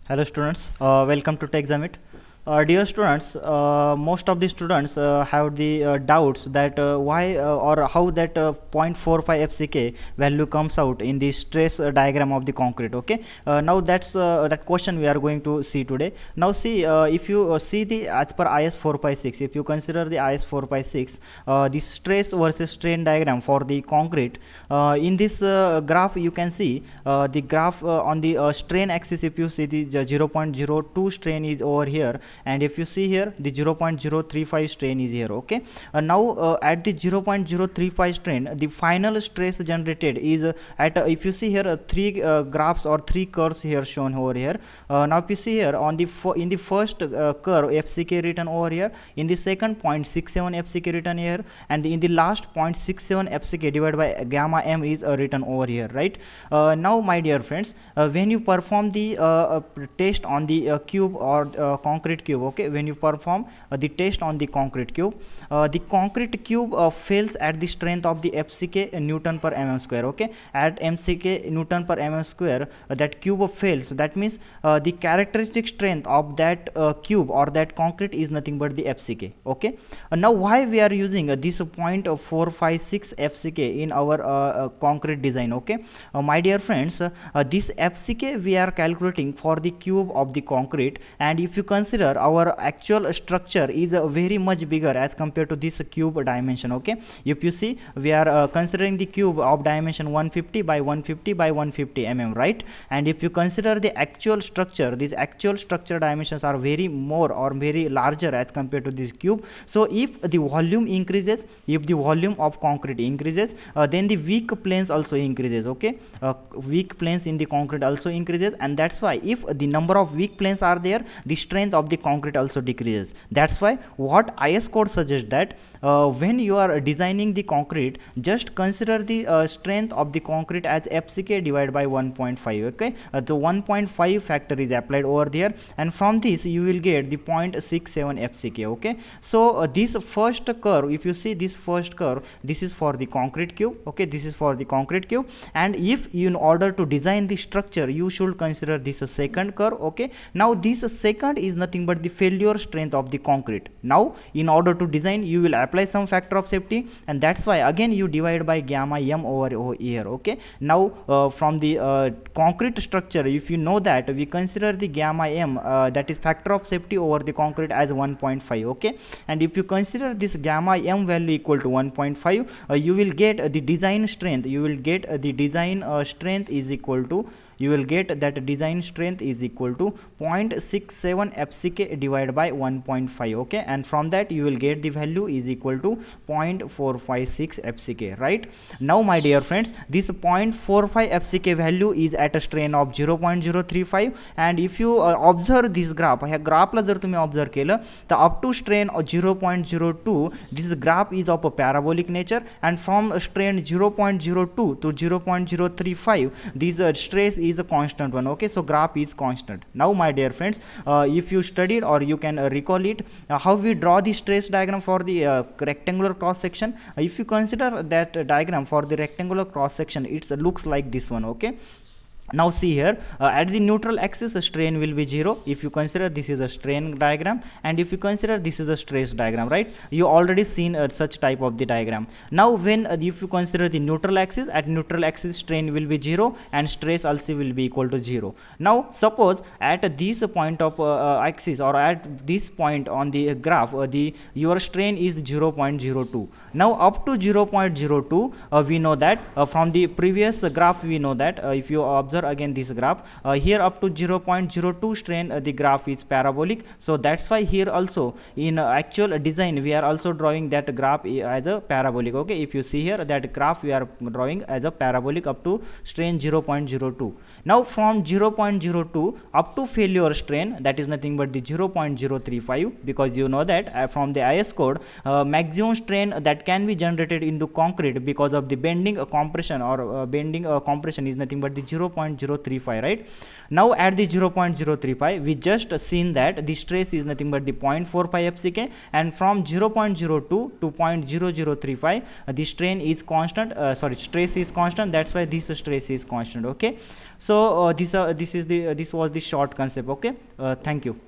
Hello students, welcome to Texameet. Dear students, most of the students have the doubts that why or how that 0.45 FCK value comes out in the stress diagram of the concrete. Okay, now that's that question we are going to see today. Now see, if you see the as per IS 456, if you consider the IS 456, the stress versus strain diagram for the concrete, in this graph you can see the graph on the strain axis. If you see the 0.02 strain is over here, and if you see here the 0.035 strain is here. Okay, now at the 0.035 strain, the final stress generated is at if you see here three graphs or three curves here shown over here. Now if you see here on the in the first curve FCK written over here, in the second 0.67 FCK written here, and in the last 0.67 FCK divided by gamma m is written over here, right? Now my dear friends, when you perform the test on the cube or concrete cube, okay, when you perform the test on the concrete cube fails at the strength of the FCK Newton per mm square. Okay, at MCK Newton per mm square, that cube fails. That means the characteristic strength of that cube or that concrete is nothing but the FCK. Okay, now why we are using this 0.456 FCK in our concrete design? Okay, my dear friends, this FCK we are calculating for the cube of the concrete, and if you consider our actual structure is very much bigger as compared to this cube dimension. Okay, if you see, we are considering the cube of dimension 150 by 150 by 150 mm, right? And if you consider the actual structure, these actual structure dimensions are very more or very larger as compared to this cube. So if the volume increases, if the volume of concrete increases, then the weak planes also increases. Okay, weak planes in the concrete also increases, and that's why if the number of weak planes are there, the strength of the concrete also decreases. That's why what IS code suggests that when you are designing the concrete, just consider the strength of the concrete as FCK divided by 1.5. okay, the 1.5 factor is applied over there, and from this you will get the 0.67 FCK. okay, so this first curve, if you see this first curve, this is for the concrete cube. Okay, this is for the concrete cube, and if in order to design the structure, you should consider this second curve. Okay, now this second is nothing but the failure strength of the concrete. Now in order to design, you will apply some factor of safety, and that's why again you divide by gamma m over here. Okay, now from the concrete structure, if you know that we consider the gamma m, that is factor of safety over the concrete, as 1.5. okay, and if you consider this gamma m value equal to 1.5, you will get the design strength. You will get the design strength is equal to, you will get that design strength is equal to 0.67 FCK divided by 1.5. okay, and from that you will get the value is equal to 0.456 FCK, right? Now my dear friends, this 0.45 FCK value is at a strain of 0.035, and if you observe this graph, ह्या ग्राफला जर तुम्ही observe केलं तर up to strain of 0.02, this graph is of a parabolic nature, and from strain 0.02 to 0.035, this stress is a constant one. okay, so graph is constant. Now my dear friends, if you studied or you can recall it, how we draw the stress diagram for the rectangular cross section. If you consider that diagram for the rectangular cross section, it looks like this one. okay, now see here, at the neutral axis strain will be 0 if you consider this is a strain diagram, and if you consider this is a stress diagram, right? You already seen such type of the diagram. Now when if you consider the neutral axis, at neutral axis strain will be 0 and stress also will be equal to 0. Now suppose at this point of axis, or at this point on the graph, the your strain is 0.02. now up to 0.02, we know that from the previous graph we know that if you observe again this graph, here up to 0.02 strain, the graph is parabolic. So that's why here also in actual design we are also drawing that graph as a parabolic. okay, if you see here, that graph we are drawing as a parabolic up to strain 0.02. now from 0.02 up to failure strain, that is nothing but the 0.035, because you know that from the IS code, maximum strain that can be generated into concrete because of the bending compression or bending compression is nothing but the 0.035. 0.035, right? Now at the 0.035 we just seen that the stress is nothing but the 0.4 pi FCK, and from 0.02 to 0.0035 the strain is constant, stress is constant. That's why this stress is constant. Okay, so this was the short concept. Okay, thank you.